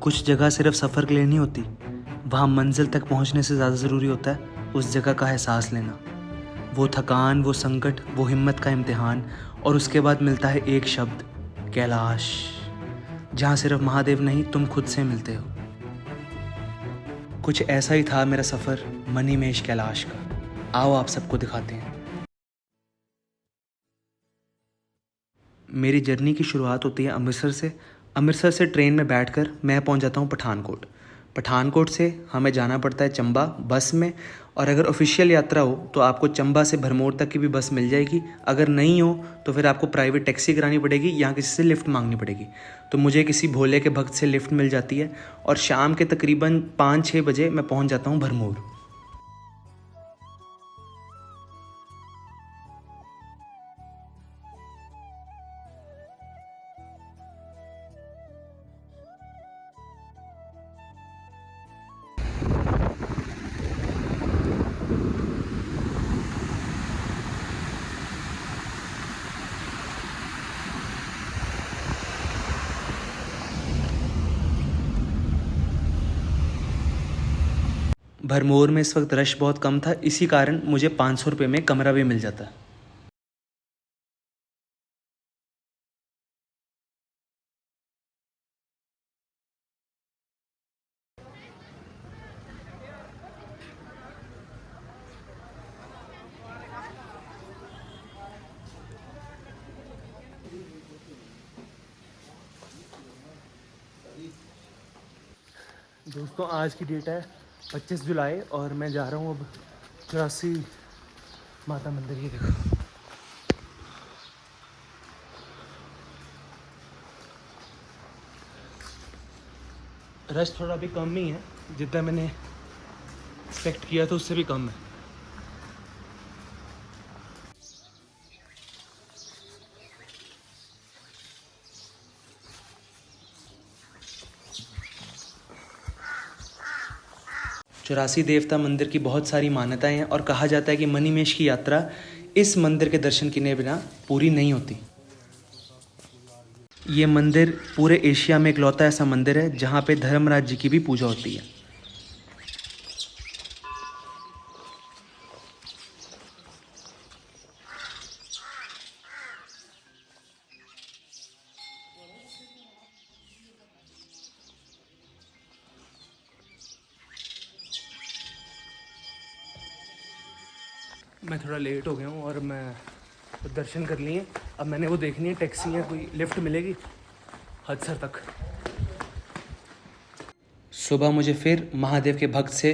कुछ जगह सिर्फ सफ़र के लिए नहीं होती, वहाँ मंजिल तक पहुँचने से ज़्यादा ज़रूरी होता है उस जगह का एहसास लेना। वो थकान, वो संकट, वो हिम्मत का इम्तिहान, और उसके बाद मिलता है एक शब्द, कैलाश, जहाँ सिर्फ महादेव नहीं तुम खुद से मिलते हो। कुछ ऐसा ही था मेरा सफ़र मणिमहेश कैलाश का। आओ आप सबको दिखाते हैं। मेरी जर्नी की शुरुआत होती है अमृतसर से। अमृतसर से ट्रेन में बैठकर मैं पहुंच जाता हूं पठानकोट। पठानकोट से हमें जाना पड़ता है चंबा बस में, और अगर ऑफिशियल यात्रा हो तो आपको चंबा से भरमौर तक की भी बस मिल जाएगी। अगर नहीं हो तो फिर आपको प्राइवेट टैक्सी करानी पड़ेगी या किसी से लिफ्ट मांगनी पड़ेगी। तो मुझे किसी भोले के भक्त से लिफ्ट मिल जाती है और शाम के तकरीबन 5-6 बजे मैं पहुँच जाता हूँ भरमौर। भरमौर में इस वक्त रश बहुत कम था, इसी कारण मुझे 500 रुपये में कमरा भी मिल जाता है। दोस्तों, आज की डेट है 25 जुलाई और मैं जा रहा हूँ अब चौरासी माता मंदिर। ये देखो, रश थोड़ा भी कम ही है, जितना मैंने एक्सपेक्ट किया था उससे भी कम है। चौरासी देवता मंदिर की बहुत सारी मान्यताएं हैं और कहा जाता है कि मणिमहेश की यात्रा इस मंदिर के दर्शन किए बिना पूरी नहीं होती। ये मंदिर पूरे एशिया में इकलौता ऐसा मंदिर है जहाँ पे धर्मराज जी की भी पूजा होती है। मैं थोड़ा लेट हो गया हूँ और मैं दर्शन कर लिए। अब मैंने वो देखनी है टैक्सी या कोई लिफ्ट मिलेगी हदसर तक। सुबह मुझे फिर महादेव के भक्त से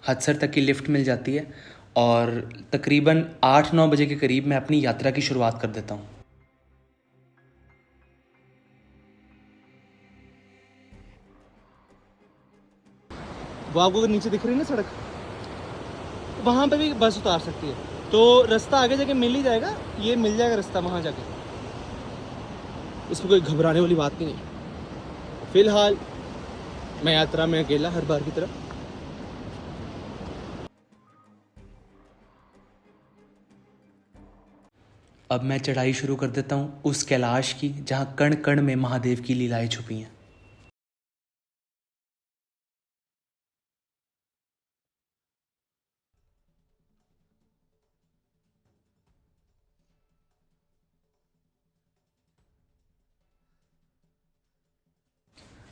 हदसर तक की लिफ्ट मिल जाती है और तकरीबन 8-9 बजे के करीब मैं अपनी यात्रा की शुरुआत कर देता हूँ। वो आपको नीचे दिख रही है ना सड़क, वहाँ पे भी बस उतार सकती है, तो रास्ता आगे जाके मिल ही जाएगा। ये मिल जाएगा रास्ता वहाँ जाके, इसमें कोई घबराने वाली बात नहीं है। फिलहाल मैं यात्रा में अकेला हर बार की तरह। अब मैं चढ़ाई शुरू कर देता हूँ उस कैलाश की जहाँ कण कण में महादेव की लीलाएं छुपी हैं।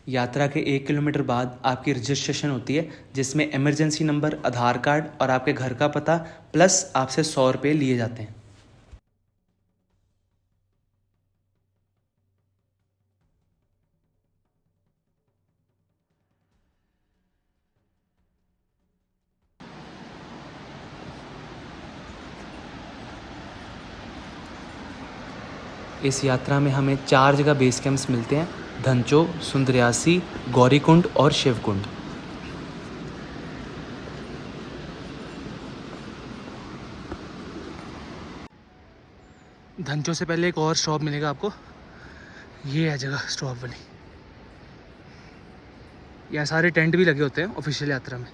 यात्रा के 1 किलोमीटर बाद आपकी रजिस्ट्रेशन होती है, जिसमें इमरजेंसी नंबर, आधार कार्ड और आपके घर का पता प्लस आपसे 100 रुपये लिए जाते हैं। इस यात्रा में हमें 4 जगह बेस कैंप्स मिलते हैं: धनचो, सुंदरयासी, गौरीकुंड और शिवकुंड। धनचो से पहले एक और स्टॉप मिलेगा आपको, ये है जगह स्टॉप बनी। यहाँ सारे टेंट भी लगे होते हैं ऑफिशियल यात्रा में।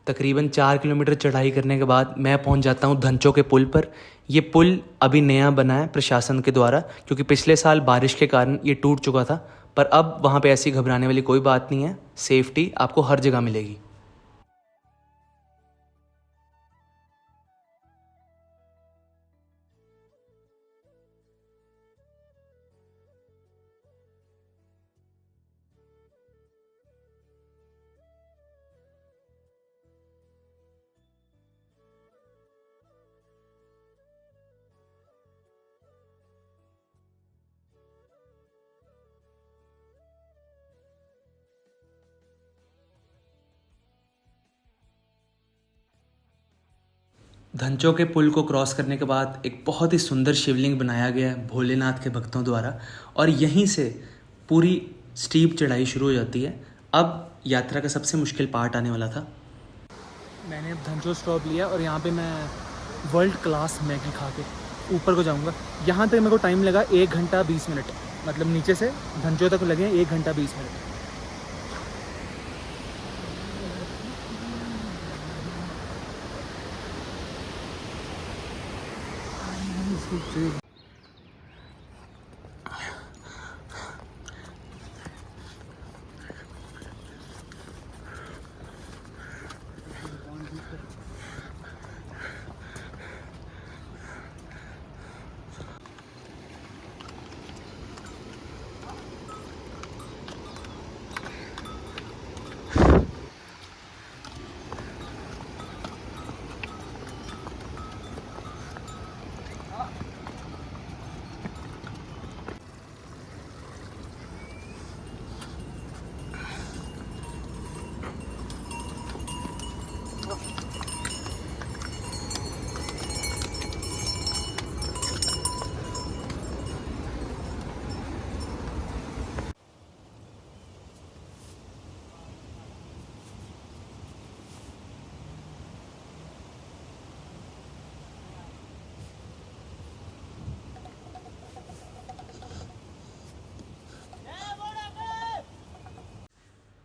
तकरीबन 4 किलोमीटर चढ़ाई करने के बाद मैं पहुंच जाता हूं धंचों के पुल पर। ये पुल अभी नया बना है प्रशासन के द्वारा, क्योंकि पिछले साल बारिश के कारण ये टूट चुका था। पर अब वहाँ पे ऐसी घबराने वाली कोई बात नहीं है, सेफ्टी आपको हर जगह मिलेगी। धंचों के पुल को क्रॉस करने के बाद एक बहुत ही सुंदर शिवलिंग बनाया गया है भोलेनाथ के भक्तों द्वारा, और यहीं से पूरी स्टीप चढ़ाई शुरू हो जाती है। अब यात्रा का सबसे मुश्किल पार्ट आने वाला था। मैंने अब धंचो स्टॉप लिया और यहाँ पे मैं वर्ल्ड क्लास मैगी खा के ऊपर को जाऊँगा। यहाँ तक मेरे को टाइम लगा 1 घंटा 20 मिनट, मतलब नीचे से धंचो तक लगे 1 घंटा 20 मिनट।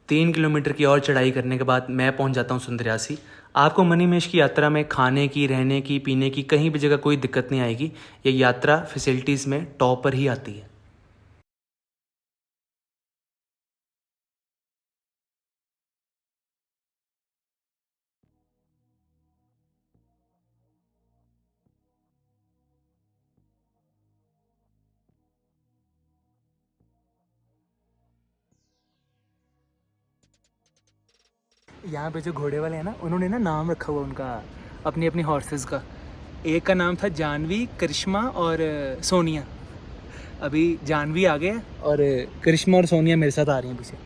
तीन किलोमीटर की और चढ़ाई करने के बाद मैं पहुंच जाता हूं सुंदरयासी। आपको मणिमहेश की यात्रा में खाने की, रहने की, पीने की कहीं भी जगह कोई दिक्कत नहीं आएगी। ये यात्रा फैसिलिटीज़ में टॉप पर ही आती है। यहाँ पे जो घोड़े वाले हैं ना, उन्होंने ना नाम रखा हुआ उनका, अपनी अपनी हॉर्सेस का। एक का नाम था जानवी, करिश्मा और सोनिया। अभी जानवी आ गया और करिश्मा और सोनिया मेरे साथ आ रही हैं पीछे।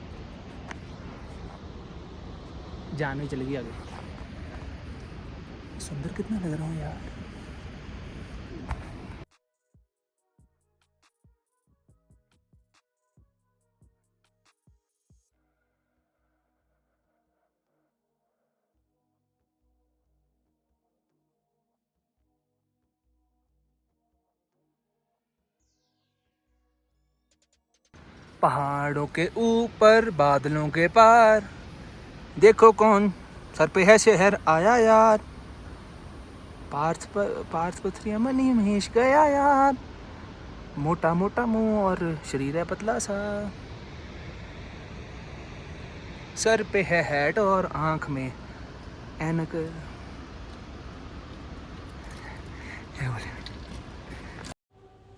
जानवी चलेगी आगे। सुंदर कितना लग रहा हूँ यार। पहाड़ों के ऊपर बादलों के पार, देखो कौन सर पे है शहर आया यार। पार्थ पथरिया मनी महेश गया यार। मोटा मोटा मुंह और शरीर है पतला सा, सर पे है हैट और आँख में ऐनक। क्या बोले?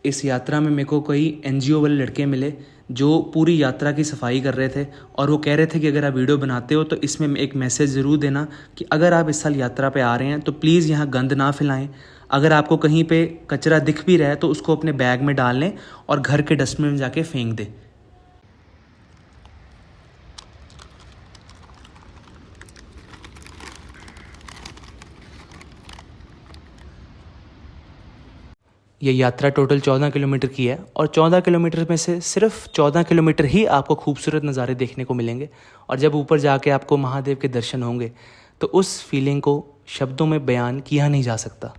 इस यात्रा में मेरे को कई एनजीओ वाले लड़के मिले जो पूरी यात्रा की सफाई कर रहे थे, और वो कह रहे थे कि अगर आप वीडियो बनाते हो तो इसमें एक मैसेज ज़रूर देना कि अगर आप इस साल यात्रा पे आ रहे हैं तो प्लीज़ यहाँ गंद ना फैलाएं। अगर आपको कहीं पे कचरा दिख भी रहा है तो उसको अपने बैग में डाल लें और घर के डस्टबिन में जाके फेंक दें। ये यात्रा टोटल 14 किलोमीटर की है, और 14 किलोमीटर में से सिर्फ 14 किलोमीटर ही आपको खूबसूरत नज़ारे देखने को मिलेंगे। और जब ऊपर जाके आपको महादेव के दर्शन होंगे तो उस फीलिंग को शब्दों में बयान किया नहीं जा सकता।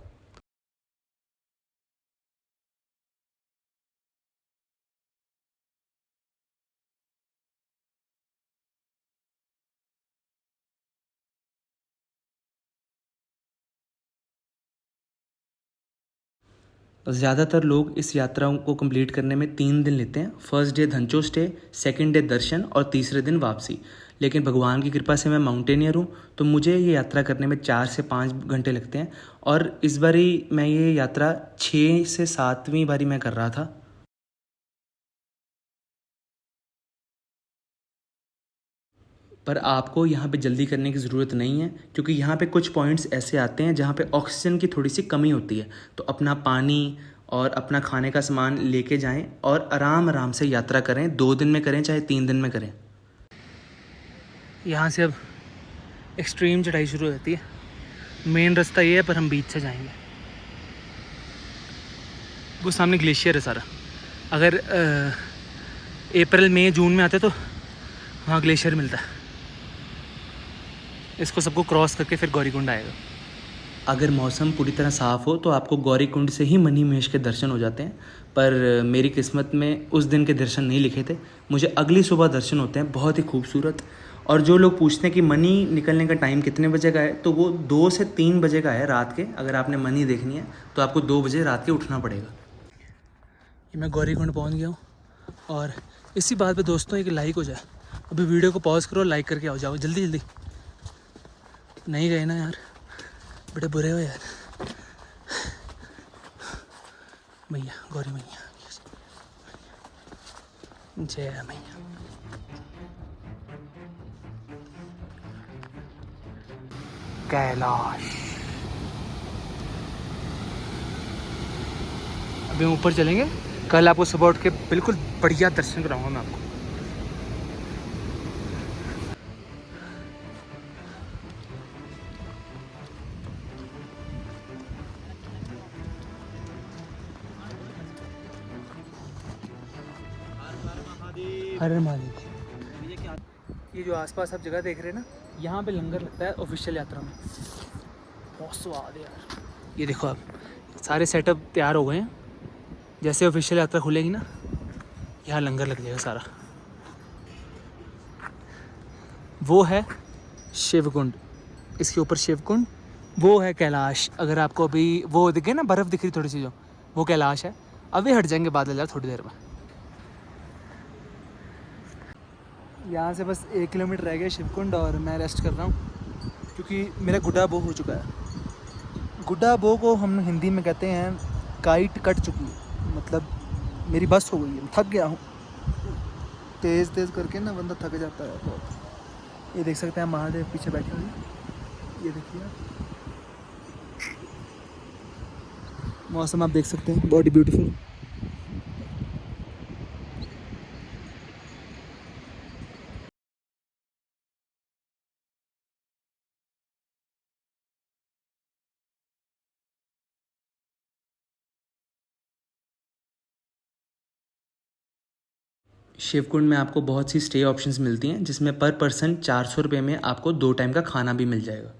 ज़्यादातर लोग इस यात्रा को कंप्लीट करने में 3 दिन लेते हैं। First day Dhancho stay, second day दर्शन और तीसरे दिन वापसी। लेकिन भगवान की कृपा से मैं माउंटेनियर हूँ, तो मुझे ये यात्रा करने में 4 से 5 घंटे लगते हैं। और इस बारी मैं ये यात्रा 6 से 7वीं बारी मैं कर रहा था। पर आपको यहाँ पे जल्दी करने की ज़रूरत नहीं है, क्योंकि यहाँ पे कुछ पॉइंट्स ऐसे आते हैं जहाँ पे ऑक्सीजन की थोड़ी सी कमी होती है। तो अपना पानी और अपना खाने का सामान लेके जाएं और आराम आराम से यात्रा करें। 2 दिन में करें चाहे 3 दिन में करें। यहाँ से अब एक्सट्रीम चढ़ाई शुरू हो जाती है। मेन रास्ता ये है, पर हम बीच से जाएंगे। वो सामने ग्लेशियर है सारा। अगर अप्रैल मई जून में आते तो वहाँ ग्लेशियर मिलता है। इसको सबको क्रॉस करके फिर गौरीकुंड आएगा। अगर मौसम पूरी तरह साफ़ हो तो आपको गौरीकुंड से ही मनी महेश के दर्शन हो जाते हैं। पर मेरी किस्मत में उस दिन के दर्शन नहीं लिखे थे। मुझे अगली सुबह दर्शन होते हैं, बहुत ही खूबसूरत। और जो लोग पूछते हैं कि मनी निकलने का टाइम कितने बजे का है, तो वो 2 से 3 बजे का है रात के। अगर आपने मनी देखनी है तो आपको 2 बजे रात के उठना पड़ेगा। ये मैं गौरीकुंड पहुँच गया हूँ। और इसी बात पे दोस्तों एक लाइक हो जाए। अभी वीडियो को पॉज करो, लाइक करके आओ, जाओ जल्दी जल्दी। नहीं गए ना यार, बड़े बुरे हो यार। मैया गौरी मैया, जय मैया। कैलाश। अभी हम ऊपर चलेंगे। कल आपको सुबह उठ के बिल्कुल बढ़िया दर्शन कराऊंगा मैं आपको। हर महादेव। ये जो आसपास आप जगह देख रहे हैं ना, यहाँ पे लंगर लगता है ऑफिशियल यात्रा में। बहुत स्वाद है यार। ये देखो आप, सारे सेटअप तैयार हो गए हैं। जैसे ऑफिशियल यात्रा खुलेगी ना, यहाँ लंगर लग जाएगा सारा। वो है शिवकुंड, इसके ऊपर शिवकुंड। वो है कैलाश। अगर आपको अभी वो दिखे ना, बर्फ़ दिख रही थोड़ी सी, जो वो कैलाश है। अभी हट जाएंगे बादल यार थोड़ी देर में। यहाँ से बस 1 किलोमीटर रह गया शिवकुंड, और मैं रेस्ट कर रहा हूँ क्योंकि मेरा गुड्डा बो हो चुका है। गुड्डा बो को हम हिंदी में कहते हैं काइट कट चुकी है, मतलब मेरी बस हो गई है, थक गया हूँ। तेज़ तेज़ करके ना बंदा थक जाता है बहुत। ये देख सकते हैं महादेव पीछे बैठे हुए, ये देखिए मौसम आप देख सकते हैं, बहुत ही ब्यूटीफुल। शिवकुंड में आपको बहुत सी स्टे ऑप्शंस मिलती हैं, जिसमें पर पर्सन 400 रुपये में आपको 2 टाइम का खाना भी मिल जाएगा।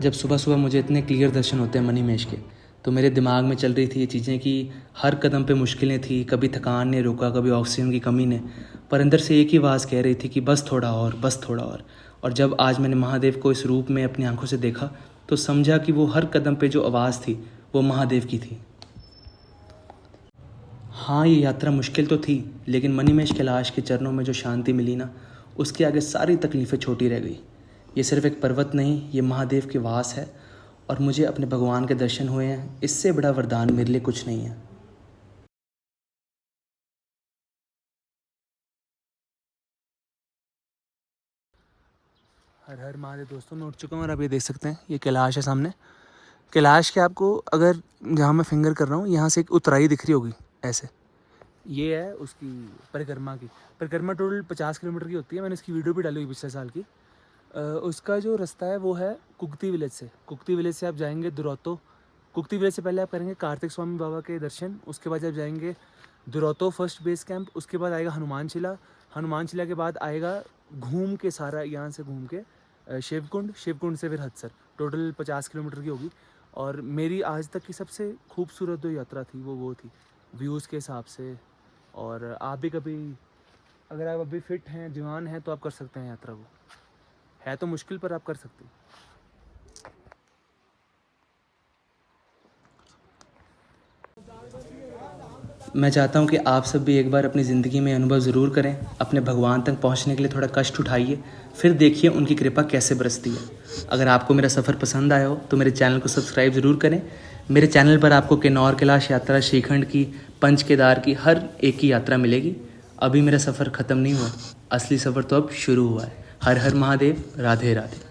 जब सुबह सुबह मुझे इतने क्लियर दर्शन होते हैं मनी महेश के, तो मेरे दिमाग में चल रही थी ये चीज़ें कि हर कदम पे मुश्किलें थी। कभी थकान ने रोका, कभी ऑक्सीजन की कमी ने। पर अंदर से एक ही आवाज़ कह रही थी कि बस थोड़ा और, बस थोड़ा और जब आज मैंने महादेव को इस रूप में अपनी आंखों से देखा, तो समझा कि वो हर कदम पे जो आवाज़ थी वो महादेव की थी। हाँ, ये यात्रा मुश्किल तो थी, लेकिन मनी महेश कैलाश के चरणों में जो शांति मिली ना, उसके आगे सारी तकलीफ़ें छोटी रह गई। ये सिर्फ एक पर्वत नहीं, ये महादेव के वास है, और मुझे अपने भगवान के दर्शन हुए हैं। इससे बड़ा वरदान मेरे लिए कुछ नहीं है। हर हर महादेव दोस्तों, मैं उठ चुका हूँ और आप ये देख सकते हैं ये कैलाश है सामने। कैलाश के आपको अगर जहाँ मैं फिंगर कर रहा हूँ यहाँ से एक उतराई दिख रही होगी ऐसे, ये है उसकी परिक्रमा की। परिक्रमा टोटल 50 किलोमीटर की होती है, मैंने इसकी वीडियो भी डाली हुई पिछले साल की। उसका जो रास्ता है वो है कुक्ति विलेज से। कुक्ति विलेज से आप जाएंगे दुरौतो। कुक्ति विलेज से पहले आप करेंगे कार्तिक स्वामी बाबा के दर्शन, उसके बाद आप जाएंगे दुरौतो फर्स्ट बेस कैंप, उसके बाद आएगा हनुमान शिला। हनुमान शिला के बाद आएगा घूम के सारा यहाँ से घूम के शिवकुंड, शिवकुंड से फिर हदसर। टोटल 50 किलोमीटर की होगी। और मेरी आज तक की सबसे खूबसूरत जो यात्रा थी वो थी व्यूज़ के हिसाब से। और आप भी कभी, अगर आप अभी फिट हैं, जवान हैं, तो आप कर सकते हैं यात्रा को। है तो मुश्किल पर आप कर सकते हैं। मैं चाहता हूँ कि आप सब भी एक बार अपनी ज़िंदगी में अनुभव ज़रूर करें। अपने भगवान तक पहुँचने के लिए थोड़ा कष्ट उठाइए, फिर देखिए उनकी कृपा कैसे बरसती है। अगर आपको मेरा सफ़र पसंद आया हो तो मेरे चैनल को सब्सक्राइब ज़रूर करें। मेरे चैनल पर आपको किन्नौर कैलाश यात्रा, श्रीखंड की, पंच केदार की हर एक की यात्रा मिलेगी। अभी मेरा सफ़र ख़त्म नहीं हुआ, असली सफ़र तो अब शुरू हुआ है। हर हर महादेव, राधे राधे।